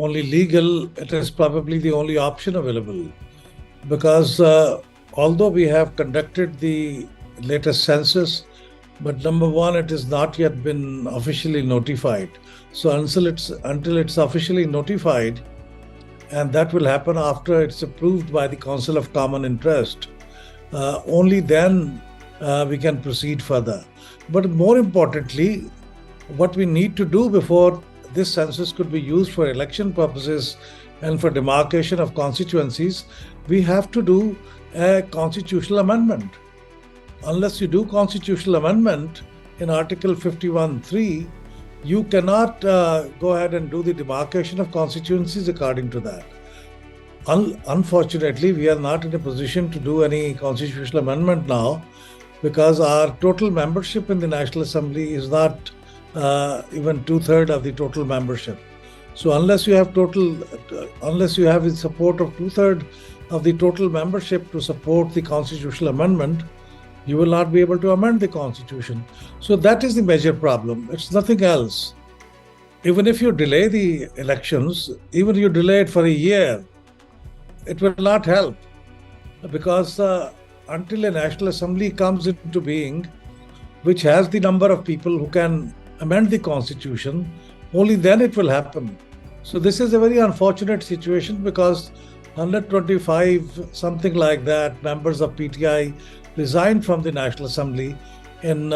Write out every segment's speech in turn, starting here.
only legal, it is probably the only option available. Because although we have conducted the latest census, but number one, it has not yet been officially notified. So until it's officially notified, and that will happen after it's approved by the Council of Common Interest, only then we can proceed further. But more importantly, what we need to do before this census could be used for election purposes and for demarcation of constituencies, we have to do a constitutional amendment. Unless you do constitutional amendment in Article 51(3), you cannot go ahead and do the demarcation of constituencies according to that. Unfortunately, we are not in a position to do any constitutional amendment now because our total membership in the National Assembly is not even 2/3 of the total membership. So unless you have the support of 2/3 of the total membership to support the constitutional amendment, you will not be able to amend the constitution. So that is the major problem. It's nothing else. Even if you delay the elections, even you delay it for a year, it will not help because until a National Assembly comes into being, which has the number of people who can amend the constitution, only then it will happen. So this is a very unfortunate situation because 125, something like that, members of PTI resigned from the National Assembly in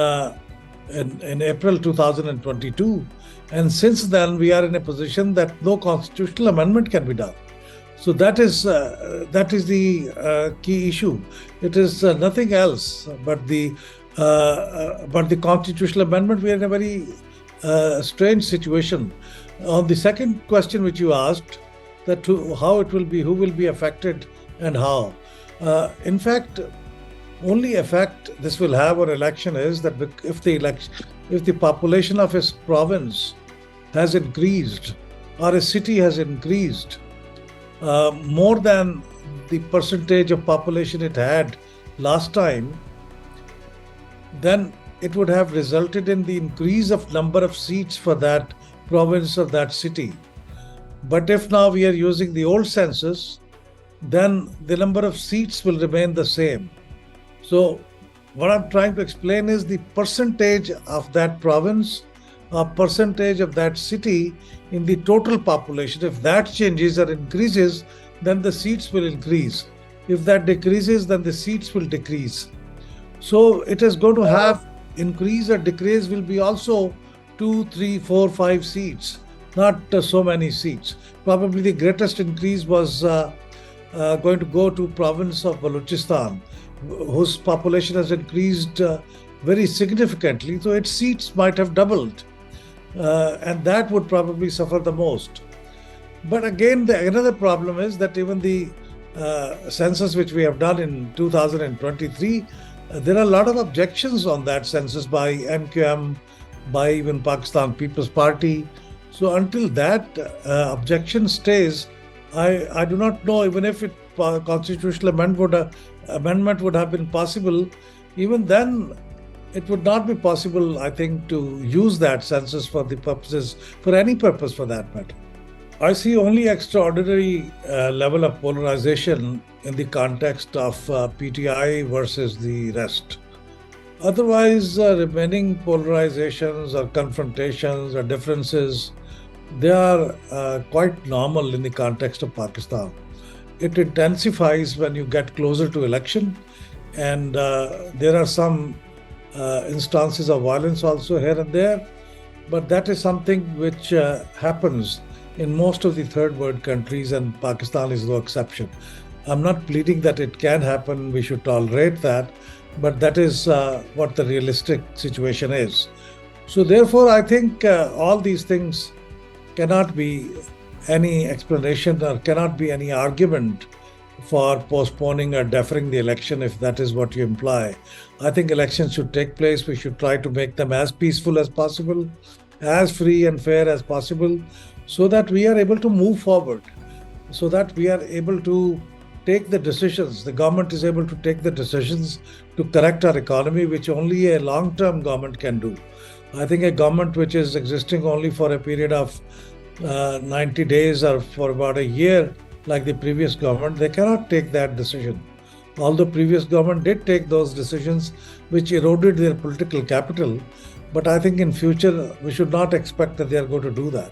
April 2022. And since then, we are in a position that no constitutional amendment can be done. So that is the key issue. It is nothing else but the constitutional amendment. We are in a very strange situation. On the second question which you asked, that how it will be, who will be affected and how. In fact, only effect this will have on election is that if the population of a province has increased or a city has increased more than the percentage of population it had last time, then it would have resulted in the increase of number of seats for that province or that city. But if now we are using the old census, then the number of seats will remain the same. So what I'm trying to explain is the percentage of that province or percentage of that city in the total population. If that changes or increases, then the seats will increase. If that decreases, then the seats will decrease. So it is going to have increase or decrease will be also 2, 3, 4, 5 seats, not so many seats. Probably the greatest increase was going to go to province of Balochistan, whose population has increased very significantly. So its seats might have doubled, and that would probably suffer the most. But again, another problem is that even the census which we have done in 2023, there are a lot of objections on that census by MQM, by even Pakistan People's Party. So until that objection stays, I do not know, even if constitutional amendment would have been possible, even then it would not be possible, I think, to use that census for any purpose for that matter. I see only extraordinary level of polarization in the context of PTI versus the rest. Otherwise, remaining polarizations or confrontations or differences, they are quite normal in the context of Pakistan. It intensifies when you get closer to election, and there are some instances of violence also here and there, but that is something which happens in most of the third world countries, and Pakistan is no exception. I'm not pleading that it can happen, we should tolerate that, but that is what the realistic situation is. So therefore, I think all these things cannot be any explanation or cannot be any argument for postponing or deferring the election, if that is what you imply. I think elections should take place. We should try to make them as peaceful as possible, as free and fair as possible, so that we are able to move forward, so that we are able to take the decisions. The government is able to take the decisions to correct our economy, which only a long-term government can do. I think a government which is existing only for a period of 90 days or for about a year, like the previous government, they cannot take that decision. Although previous government did take those decisions which eroded their political capital, but I think in future we should not expect that they are going to do that.